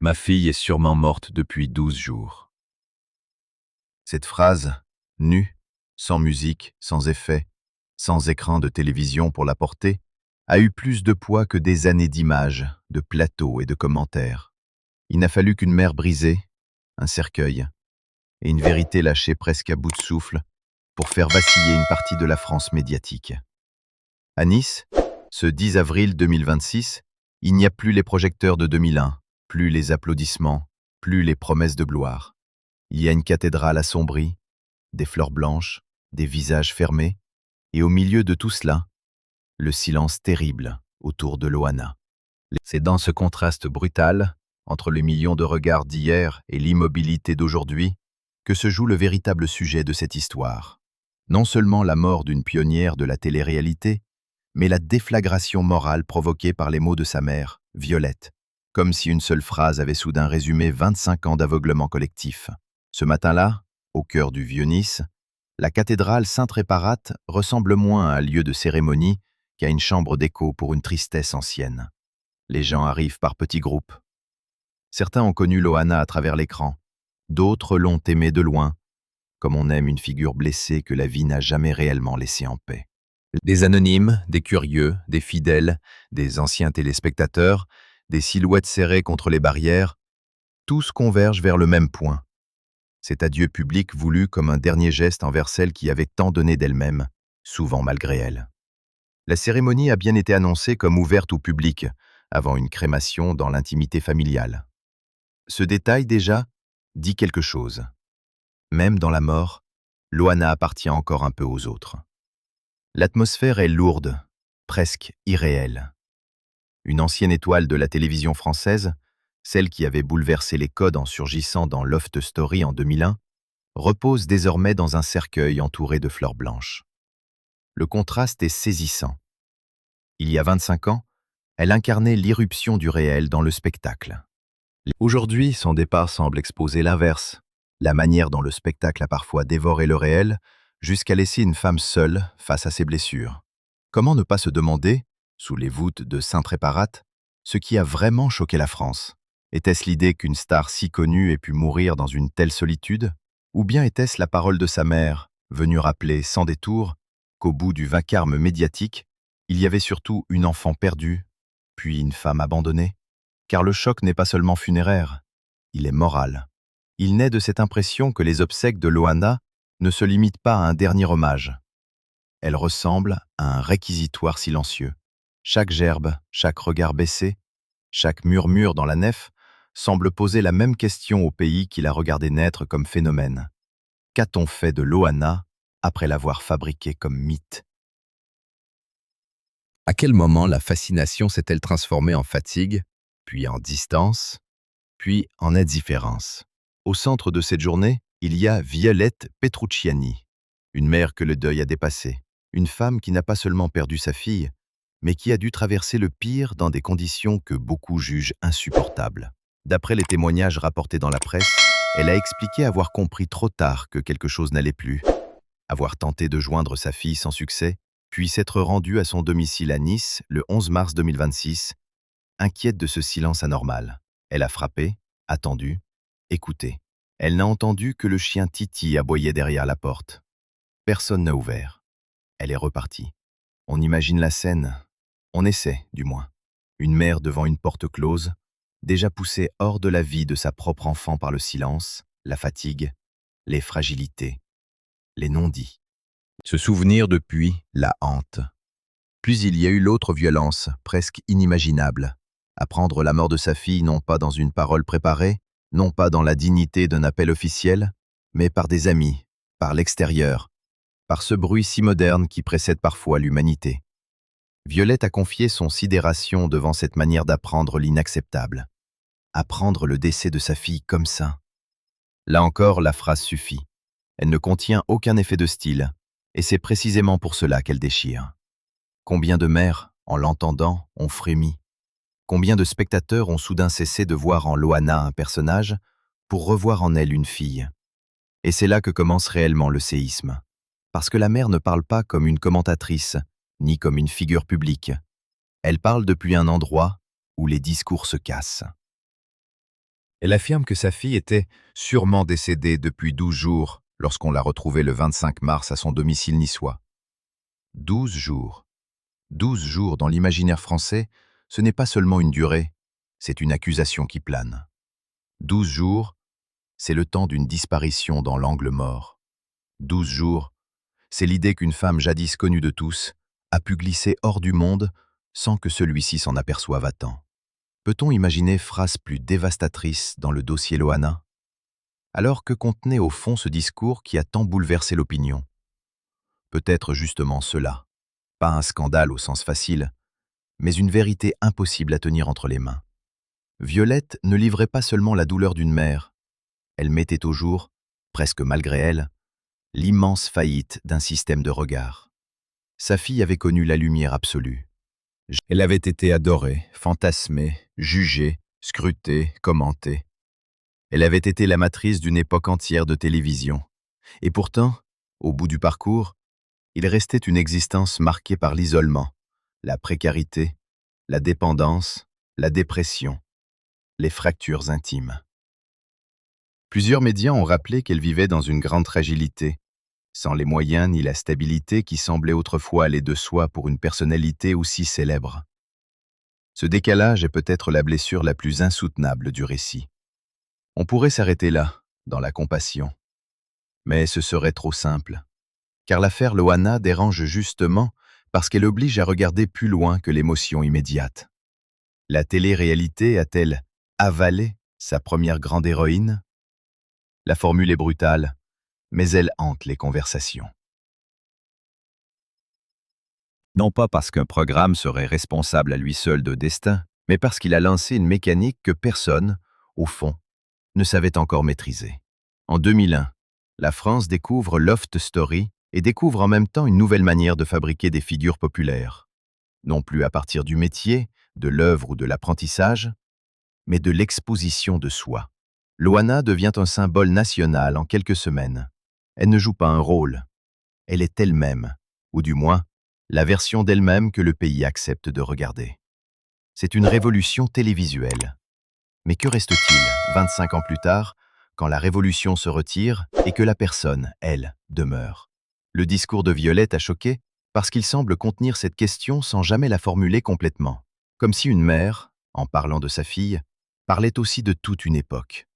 Ma fille est sûrement morte depuis 12 jours. Cette phrase, nue, sans musique, sans effet, sans écran de télévision pour la porter, a eu plus de poids que des années d'images, de plateaux et de commentaires. Il n'a fallu qu'une mer brisée, un cercueil, et une vérité lâchée presque à bout de souffle pour faire vaciller une partie de la France médiatique. À Nice, ce 10 avril 2026, il n'y a plus les projecteurs de 2001, plus les applaudissements, plus les promesses de gloire. Il y a une cathédrale assombrie, des fleurs blanches, des visages fermés, et au milieu de tout cela, le silence terrible autour de Loana. C'est dans ce contraste brutal, entre les millions de regards d'hier et l'immobilité d'aujourd'hui, que se joue le véritable sujet de cette histoire. Non seulement la mort d'une pionnière de la télé-réalité, mais la déflagration morale provoquée par les mots de sa mère, Violette, comme si une seule phrase avait soudain résumé 25 ans d'aveuglement collectif. Ce matin-là, au cœur du Vieux-Nice, la cathédrale Sainte-Réparate ressemble moins à un lieu de cérémonie qu'à une chambre d'écho pour une tristesse ancienne. Les gens arrivent par petits groupes. Certains ont connu Loana à travers l'écran, d'autres l'ont aimée de loin, comme on aime une figure blessée que la vie n'a jamais réellement laissée en paix. Des anonymes, des curieux, des fidèles, des anciens téléspectateurs, des silhouettes serrées contre les barrières, tous convergent vers le même point. Cet adieu public voulu comme un dernier geste envers celle qui avait tant donné d'elle-même, souvent malgré elle. La cérémonie a bien été annoncée comme ouverte au public, avant une crémation dans l'intimité familiale. Ce détail déjà dit quelque chose. Même dans la mort, Loana appartient encore un peu aux autres. L'atmosphère est lourde, presque irréelle. Une ancienne étoile de la télévision française, celle qui avait bouleversé les codes en surgissant dans Loft Story en 2001, repose désormais dans un cercueil entouré de fleurs blanches. Le contraste est saisissant. Il y a 25 ans, elle incarnait l'irruption du réel dans le spectacle. Aujourd'hui, son départ semble exposer l'inverse, la manière dont le spectacle a parfois dévoré le réel, jusqu'à laisser une femme seule face à ses blessures. Comment ne pas se demander, sous les voûtes de Sainte-Réparate, ce qui a vraiment choqué la France? Était-ce l'idée qu'une star si connue ait pu mourir dans une telle solitude? Ou bien était-ce la parole de sa mère, venue rappeler sans détour qu'au bout du vacarme médiatique, il y avait surtout une enfant perdue, puis une femme abandonnée? Car le choc n'est pas seulement funéraire, il est moral. Il naît de cette impression que les obsèques de Loana ne se limitent pas à un dernier hommage. Elles ressemblent à un réquisitoire silencieux. Chaque gerbe, chaque regard baissé, chaque murmure dans la nef semble poser la même question au pays qui l'a regardé naître comme phénomène. Qu'a-t-on fait de Loana après l'avoir fabriquée comme mythe? À quel moment la fascination s'est-elle transformée en fatigue, puis en distance, puis en indifférence? Au centre de cette journée, il y a Violette Petrucciani, une mère que le deuil a dépassée, une femme qui n'a pas seulement perdu sa fille, mais qui a dû traverser le pire dans des conditions que beaucoup jugent insupportables. D'après les témoignages rapportés dans la presse, elle a expliqué avoir compris trop tard que quelque chose n'allait plus, avoir tenté de joindre sa fille sans succès, puis s'être rendue à son domicile à Nice le 11 mars 2026, inquiète de ce silence anormal. Elle a frappé, attendu, écouté. Elle n'a entendu que le chien Titi aboyer derrière la porte. Personne n'a ouvert. Elle est repartie. On imagine la scène. On essaie, du moins. Une mère devant une porte close, déjà poussée hors de la vie de sa propre enfant par le silence, la fatigue, les fragilités, les non-dits. Ce souvenir depuis la hante. Puis il y a eu l'autre violence, presque inimaginable. Apprendre la mort de sa fille non pas dans une parole préparée, non pas dans la dignité d'un appel officiel, mais par des amis, par l'extérieur, par ce bruit si moderne qui précède parfois l'humanité. Violette a confié son sidération devant cette manière d'apprendre l'inacceptable. Apprendre le décès de sa fille comme ça. Là encore, la phrase suffit. Elle ne contient aucun effet de style, et c'est précisément pour cela qu'elle déchire. Combien de mères, en l'entendant, ont frémi? Combien de spectateurs ont soudain cessé de voir en Loana un personnage pour revoir en elle une fille? Et c'est là que commence réellement le séisme. Parce que la mère ne parle pas comme une commentatrice, ni comme une figure publique. Elle parle depuis un endroit où les discours se cassent. Elle affirme que sa fille était sûrement décédée depuis 12 jours lorsqu'on l'a retrouvée le 25 mars à son domicile niçois. 12 jours. 12 jours dans l'imaginaire français, ce n'est pas seulement une durée, c'est une accusation qui plane. 12 jours, c'est le temps d'une disparition dans l'angle mort. 12 jours, c'est l'idée qu'une femme jadis connue de tous a pu glisser hors du monde sans que celui-ci s'en aperçoive à temps. Peut-on imaginer phrase plus dévastatrice dans le dossier Loana? Alors que contenait au fond ce discours qui a tant bouleversé l'opinion? Peut-être justement cela. Pas un scandale au sens facile, mais une vérité impossible à tenir entre les mains. Violette ne livrait pas seulement la douleur d'une mère, elle mettait au jour, presque malgré elle, l'immense faillite d'un système de regard. Sa fille avait connu la lumière absolue. Elle avait été adorée, fantasmée, jugée, scrutée, commentée. Elle avait été la matrice d'une époque entière de télévision. Et pourtant, au bout du parcours, il restait une existence marquée par l'isolement, la précarité, la dépendance, la dépression, les fractures intimes. Plusieurs médias ont rappelé qu'elle vivait dans une grande fragilité, sans les moyens ni la stabilité qui semblaient autrefois aller de soi pour une personnalité aussi célèbre. Ce décalage est peut-être la blessure la plus insoutenable du récit. On pourrait s'arrêter là, dans la compassion. Mais ce serait trop simple. Car l'affaire Loana dérange justement parce qu'elle oblige à regarder plus loin que l'émotion immédiate. La télé-réalité a-t-elle avalé sa première grande héroïne? La formule est brutale, mais elle hante les conversations. Non pas parce qu'un programme serait responsable à lui seul de destin, mais parce qu'il a lancé une mécanique que personne, au fond, ne savait encore maîtriser. En 2001, la France découvre Loft Story et découvre en même temps une nouvelle manière de fabriquer des figures populaires. Non plus à partir du métier, de l'œuvre ou de l'apprentissage, mais de l'exposition de soi. Loana devient un symbole national en quelques semaines. Elle ne joue pas un rôle. Elle est elle-même, ou du moins, la version d'elle-même que le pays accepte de regarder. C'est une révolution télévisuelle. Mais que reste-t-il, 25 ans plus tard, quand la révolution se retire et que la personne, elle, demeure? Le discours de Violette a choqué parce qu'il semble contenir cette question sans jamais la formuler complètement. Comme si une mère, en parlant de sa fille, parlait aussi de toute une époque.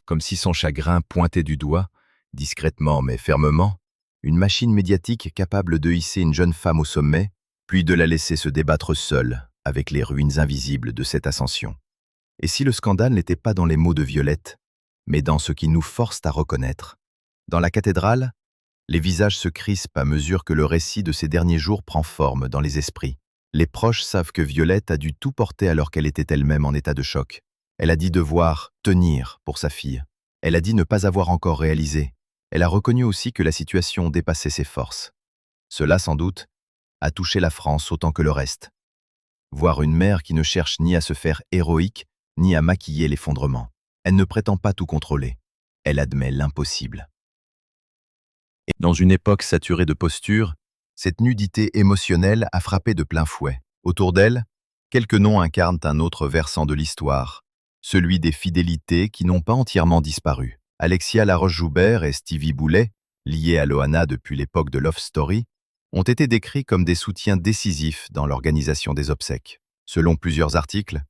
Comme si son chagrin pointait du doigt, discrètement mais fermement, une machine médiatique capable de hisser une jeune femme au sommet, puis de la laisser se débattre seule avec les ruines invisibles de cette ascension. Et si le scandale n'était pas dans les mots de Violette, mais dans ce qui nous force à reconnaître? Dans la cathédrale, les visages se crispent à mesure que le récit de ces derniers jours prend forme dans les esprits. Les proches savent que Violette a dû tout porter alors qu'elle était elle-même en état de choc. Elle a dit devoir tenir pour sa fille. Elle a dit ne pas avoir encore réalisé. Elle a reconnu aussi que la situation dépassait ses forces. Cela, sans doute, a touché la France autant que le reste. Voir une mère qui ne cherche ni à se faire héroïque, ni à maquiller l'effondrement. Elle ne prétend pas tout contrôler. Elle admet l'impossible. Et dans une époque saturée de postures, cette nudité émotionnelle a frappé de plein fouet. Autour d'elle, quelques noms incarnent un autre versant de l'histoire, celui des fidélités qui n'ont pas entièrement disparu. Alexia Laroche-Joubert et Stevie Boulet, liés à Loana depuis l'époque de Love Story, ont été décrits comme des soutiens décisifs dans l'organisation des obsèques. Selon plusieurs articles,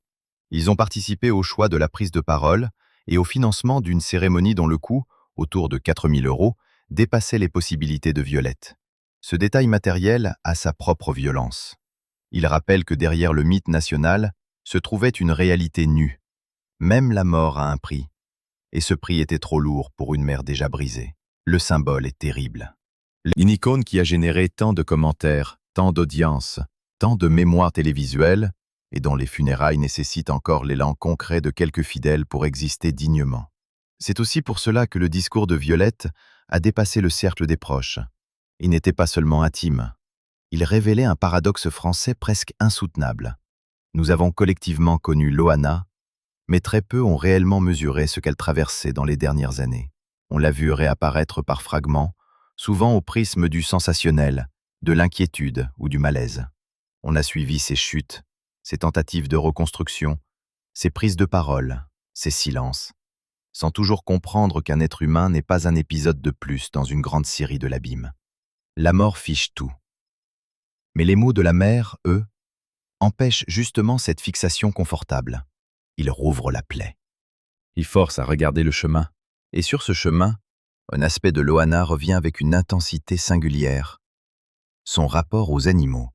ils ont participé au choix de la prise de parole et au financement d'une cérémonie dont le coût, autour de 4 000 €, dépassait les possibilités de Violette. Ce détail matériel a sa propre violence. Il rappelle que derrière le mythe national se trouvait une réalité nue. Même la mort a un prix. Et ce prix était trop lourd pour une mère déjà brisée. Le symbole est terrible. Une icône qui a généré tant de commentaires, tant d'audiences, tant de mémoires télévisuelles, et dont les funérailles nécessitent encore l'élan concret de quelques fidèles pour exister dignement. C'est aussi pour cela que le discours de Violette a dépassé le cercle des proches. Il n'était pas seulement intime. Il révélait un paradoxe français presque insoutenable. Nous avons collectivement connu Loana, mais très peu ont réellement mesuré ce qu'elle traversait dans les dernières années. On l'a vue réapparaître par fragments, souvent au prisme du sensationnel, de l'inquiétude ou du malaise. On a suivi ses chutes, ses tentatives de reconstruction, ses prises de parole, ses silences. sans toujours comprendre qu'un être humain n'est pas un épisode de plus dans une grande série de l'abîme. La mort fiche tout. Mais les mots de la mère, eux, empêchent justement cette fixation confortable. Ils rouvrent la plaie. Ils forcent à regarder le chemin. Et sur ce chemin, un aspect de Loana revient avec une intensité singulière. Son rapport aux animaux.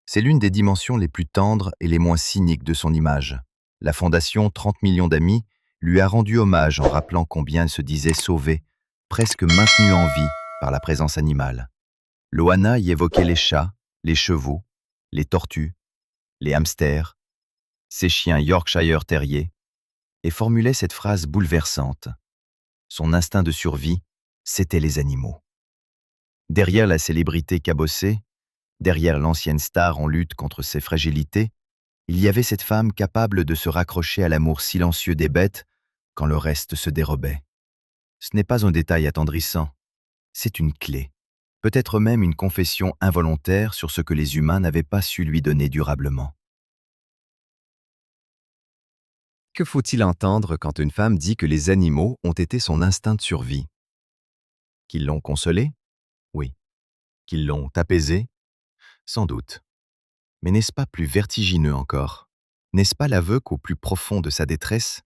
C'est l'une des dimensions les plus tendres et les moins cyniques de son image. La fondation 30 millions d'amis lui a rendu hommage en rappelant combien elle se disait sauvée, presque maintenue en vie par la présence animale. Loana y évoquait les chats, les chevaux, les tortues, les hamsters, ses chiens Yorkshire Terrier, et formulait cette phrase bouleversante. Son instinct de survie, c'était les animaux. Derrière la célébrité cabossée, derrière l'ancienne star en lutte contre ses fragilités, il y avait cette femme capable de se raccrocher à l'amour silencieux des bêtes quand le reste se dérobait. Ce n'est pas un détail attendrissant, c'est une clé, peut-être même une confession involontaire sur ce que les humains n'avaient pas su lui donner durablement. Que faut-il entendre quand une femme dit que les animaux ont été son instinct de survie? Qu'ils l'ont consolée? Oui. Qu'ils l'ont apaisée? Sans doute. Mais n'est-ce pas plus vertigineux encore? N'est-ce pas l'aveu qu'au plus profond de sa détresse,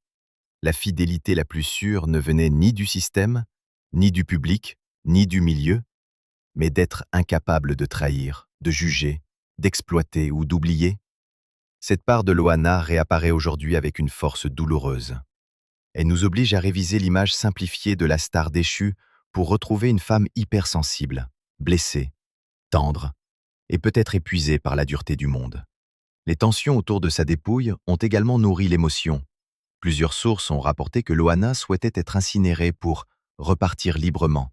la fidélité la plus sûre ne venait ni du système, ni du public, ni du milieu, mais d'être incapable de trahir, de juger, d'exploiter ou d'oublier? Cette part de Loana réapparaît aujourd'hui avec une force douloureuse. Elle nous oblige à réviser l'image simplifiée de la star déchue pour retrouver une femme hypersensible, blessée, tendre, et peut-être épuisée par la dureté du monde. Les tensions autour de sa dépouille ont également nourri l'émotion. Plusieurs sources ont rapporté que Loana souhaitait être incinérée pour repartir librement,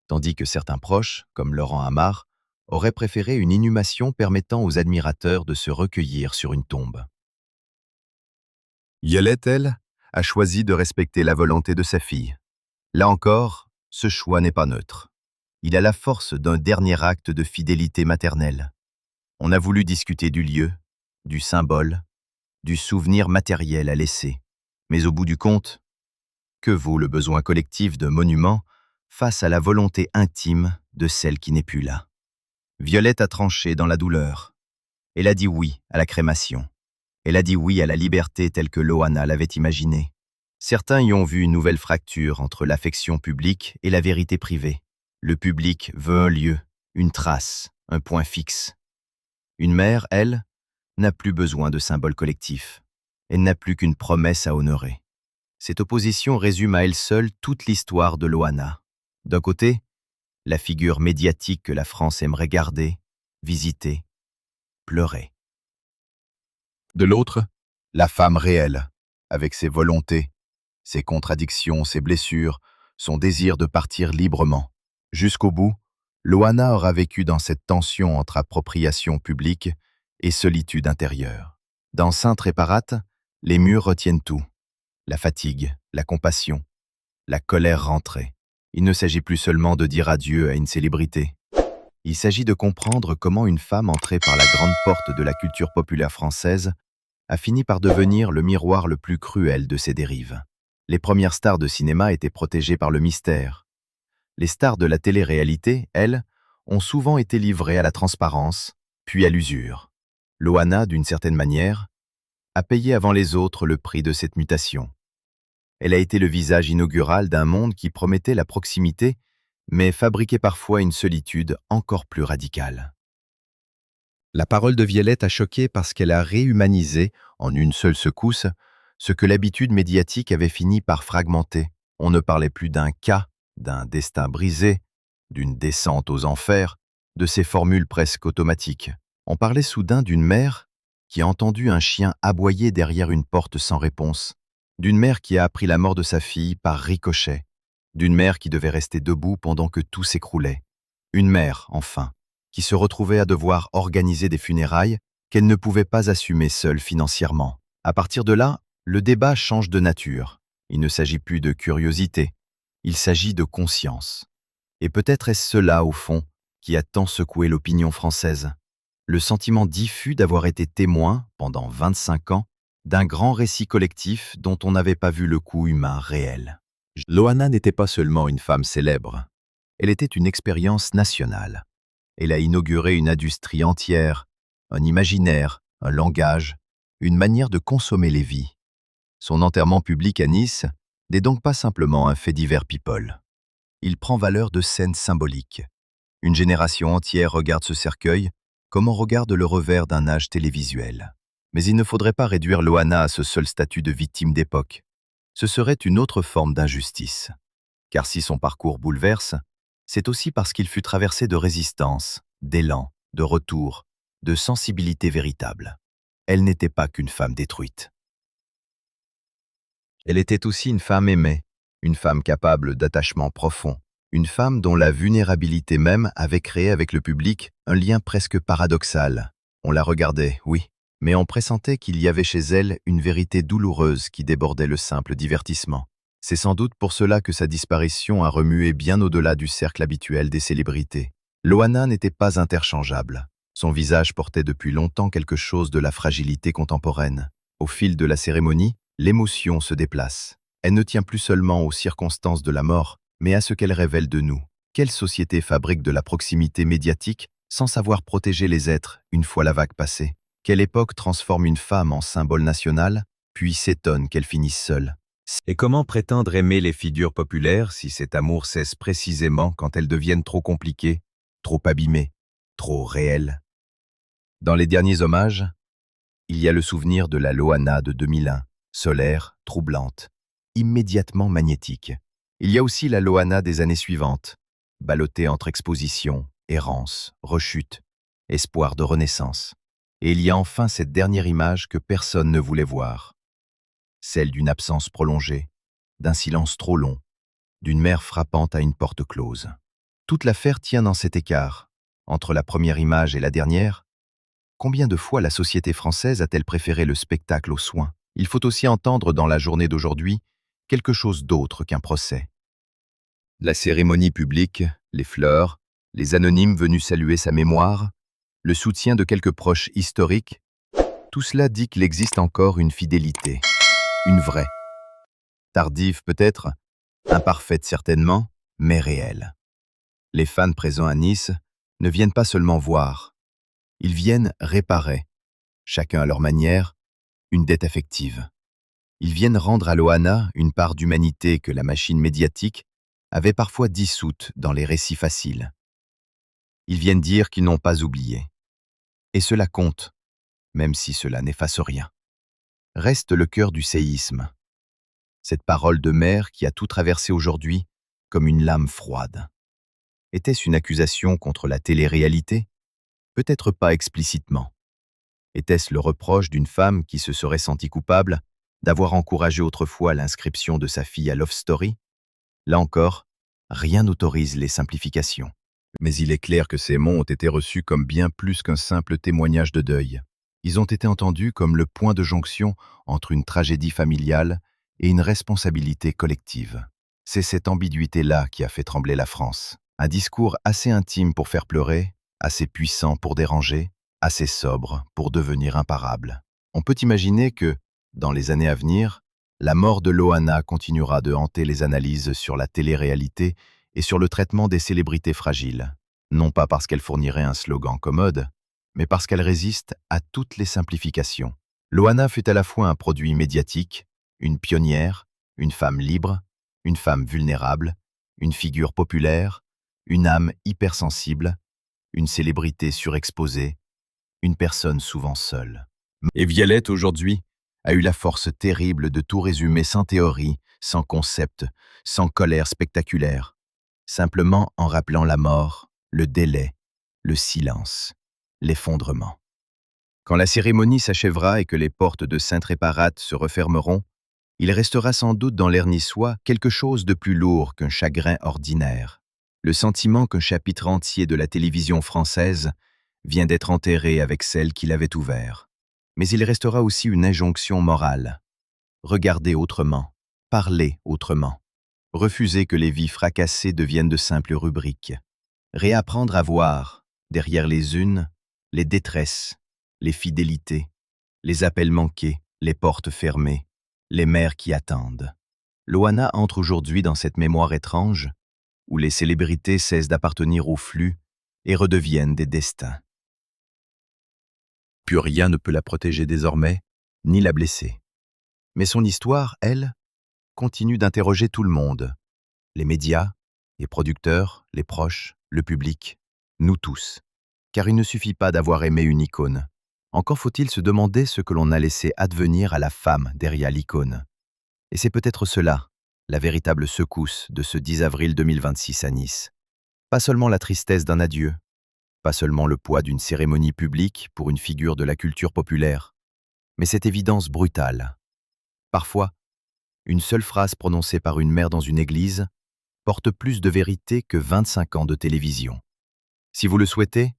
tandis que certains proches, comme Laurent Amar, auraient préféré une inhumation permettant aux admirateurs de se recueillir sur une tombe. Yolette, elle, a choisi de respecter la volonté de sa fille. Là encore, ce choix n'est pas neutre. Il a la force d'un dernier acte de fidélité maternelle. On a voulu discuter du lieu, du symbole, du souvenir matériel à laisser. Mais au bout du compte, que vaut le besoin collectif d'un monument face à la volonté intime de celle qui n'est plus là? Violette a tranché dans la douleur. Elle a dit oui à la crémation. Elle a dit oui à la liberté telle que Loana l'avait imaginée. Certains y ont vu une nouvelle fracture entre l'affection publique et la vérité privée. Le public veut un lieu, une trace, un point fixe. Une mère, elle, n'a plus besoin de symboles collectifs. Elle n'a plus qu'une promesse à honorer. Cette opposition résume à elle seule toute l'histoire de Loana. D'un côté, la figure médiatique que la France aimerait garder, visiter, pleurer. De l'autre, la femme réelle, avec ses volontés, ses contradictions, ses blessures, son désir de partir librement. Jusqu'au bout, Loana aura vécu dans cette tension entre appropriation publique et solitude intérieure. Dans Sainte Réparate, les murs retiennent tout. La fatigue, la compassion, la colère rentrée. Il ne s'agit plus seulement de dire adieu à une célébrité. Il s'agit de comprendre comment une femme entrée par la grande porte de la culture populaire française a fini par devenir le miroir le plus cruel de ses dérives. Les premières stars de cinéma étaient protégées par le mystère. Les stars de la télé-réalité, elles, ont souvent été livrées à la transparence, puis à l'usure. Loana, d'une certaine manière, a payé avant les autres le prix de cette mutation. Elle a été le visage inaugural d'un monde qui promettait la proximité, mais fabriquait parfois une solitude encore plus radicale. La parole de Violette a choqué parce qu'elle a réhumanisé, en une seule secousse, ce que l'habitude médiatique avait fini par fragmenter. On ne parlait plus d'un cas, d'un destin brisé, d'une descente aux enfers, de ces formules presque automatiques. On parlait soudain d'une mère qui a entendu un chien aboyer derrière une porte sans réponse, d'une mère qui a appris la mort de sa fille par ricochet, d'une mère qui devait rester debout pendant que tout s'écroulait. Une mère, enfin, qui se retrouvait à devoir organiser des funérailles qu'elle ne pouvait pas assumer seule financièrement. À partir de là, le débat change de nature. Il ne s'agit plus de curiosité, il s'agit de conscience. Et peut-être est-ce cela, au fond, qui a tant secoué l'opinion française. Le sentiment diffus d'avoir été témoin, pendant 25 ans, d'un grand récit collectif dont on n'avait pas vu le coût humain réel. Loana n'était pas seulement une femme célèbre, elle était une expérience nationale. Elle a inauguré une industrie entière, un imaginaire, un langage, une manière de consommer les vies. Son enterrement public à Nice n'est donc pas simplement un fait divers people. Il prend valeur de scène symbolique. Une génération entière regarde ce cercueil comme on regarde le revers d'un âge télévisuel. Mais il ne faudrait pas réduire Loana à ce seul statut de victime d'époque. Ce serait une autre forme d'injustice. Car si son parcours bouleverse, c'est aussi parce qu'il fut traversé de résistance, d'élan, de retour, de sensibilité véritable. Elle n'était pas qu'une femme détruite. Elle était aussi une femme aimée, une femme capable d'attachement profond, une femme dont la vulnérabilité même avait créé avec le public un lien presque paradoxal. On la regardait, oui, mais on pressentait qu'il y avait chez elle une vérité douloureuse qui débordait le simple divertissement. C'est sans doute pour cela que sa disparition a remué bien au-delà du cercle habituel des célébrités. Loana n'était pas interchangeable. Son visage portait depuis longtemps quelque chose de la fragilité contemporaine. Au fil de la cérémonie, l'émotion se déplace. Elle ne tient plus seulement aux circonstances de la mort, mais à ce qu'elle révèle de nous. Quelle société fabrique de la proximité médiatique sans savoir protéger les êtres une fois la vague passée? Quelle époque transforme une femme en symbole national, puis s'étonne qu'elle finisse seule? Et comment prétendre aimer les figures populaires si cet amour cesse précisément quand elles deviennent trop compliquées, trop abîmées, trop réelles? Dans les derniers hommages, il y a le souvenir de la Loana de 2001, solaire, troublante, immédiatement magnétique. Il y a aussi la Loana des années suivantes, ballottée entre exposition, errance, rechute, espoir de renaissance. Et il y a enfin cette dernière image que personne ne voulait voir, celle d'une absence prolongée, d'un silence trop long, d'une mère frappant à une porte close. Toute l'affaire tient dans cet écart. Entre la première image et la dernière, combien de fois la société française a-t-elle préféré le spectacle aux soins? Il faut aussi entendre dans la journée d'aujourd'hui quelque chose d'autre qu'un procès. La cérémonie publique, les fleurs, les anonymes venus saluer sa mémoire, le soutien de quelques proches historiques, tout cela dit qu'il existe encore une fidélité, une vraie. Tardive peut-être, imparfaite certainement, mais réelle. Les fans présents à Nice ne viennent pas seulement voir, ils viennent réparer, chacun à leur manière, une dette affective. Ils viennent rendre à Loana une part d'humanité que la machine médiatique avait parfois dissoute dans les récits faciles. Ils viennent dire qu'ils n'ont pas oublié. Et cela compte, même si cela n'efface rien. Reste le cœur du séisme. Cette parole de mère qui a tout traversé aujourd'hui comme une lame froide. Était-ce une accusation contre la télé-réalité? Peut-être pas explicitement. Était-ce le reproche d'une femme qui se serait sentie coupable d'avoir encouragé autrefois l'inscription de sa fille à Love Story? Là encore, rien n'autorise les simplifications. Mais il est clair que ces mots ont été reçus comme bien plus qu'un simple témoignage de deuil. Ils ont été entendus comme le point de jonction entre une tragédie familiale et une responsabilité collective. C'est cette ambiguïté-là qui a fait trembler la France. Un discours assez intime pour faire pleurer, assez puissant pour déranger, assez sobre pour devenir imparable. On peut imaginer que, dans les années à venir, la mort de Loana continuera de hanter les analyses sur la télé-réalité et sur le traitement des célébrités fragiles, non pas parce qu'elle fournirait un slogan commode, mais parce qu'elle résiste à toutes les simplifications. Loana fut à la fois un produit médiatique, une pionnière, une femme libre, une femme vulnérable, une figure populaire, une âme hypersensible, une célébrité surexposée, une personne souvent seule. Et Violette, aujourd'hui, a eu la force terrible de tout résumer sans théorie, sans concept, sans colère spectaculaire, simplement en rappelant la mort, le délai, le silence, l'effondrement. Quand la cérémonie s'achèvera et que les portes de Sainte-Réparate se refermeront, il restera sans doute dans l'air niçois quelque chose de plus lourd qu'un chagrin ordinaire, le sentiment qu'un chapitre entier de la télévision française vient d'être enterré avec celle qui l'avait ouvert. Mais il restera aussi une injonction morale. Regarder autrement, parler autrement, refuser que les vies fracassées deviennent de simples rubriques, réapprendre à voir, derrière les unes, les détresses, les fidélités, les appels manqués, les portes fermées, les mères qui attendent. Loana entre aujourd'hui dans cette mémoire étrange où les célébrités cessent d'appartenir au flux et redeviennent des destins. Plus rien ne peut la protéger désormais, ni la blesser. Mais son histoire, elle, continue d'interroger tout le monde. Les médias, les producteurs, les proches, le public, nous tous. Car il ne suffit pas d'avoir aimé une icône. Encore faut-il se demander ce que l'on a laissé advenir à la femme derrière l'icône. Et c'est peut-être cela, la véritable secousse de ce 10 avril 2026 à Nice. Pas seulement la tristesse d'un adieu, pas seulement le poids d'une cérémonie publique pour une figure de la culture populaire, mais cette évidence brutale. Parfois, une seule phrase prononcée par une mère dans une église porte plus de vérité que 25 ans de télévision. Si vous le souhaitez,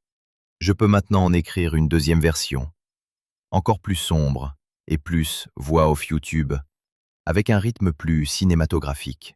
je peux maintenant en écrire une deuxième version, encore plus sombre et plus voix off YouTube, avec un rythme plus cinématographique.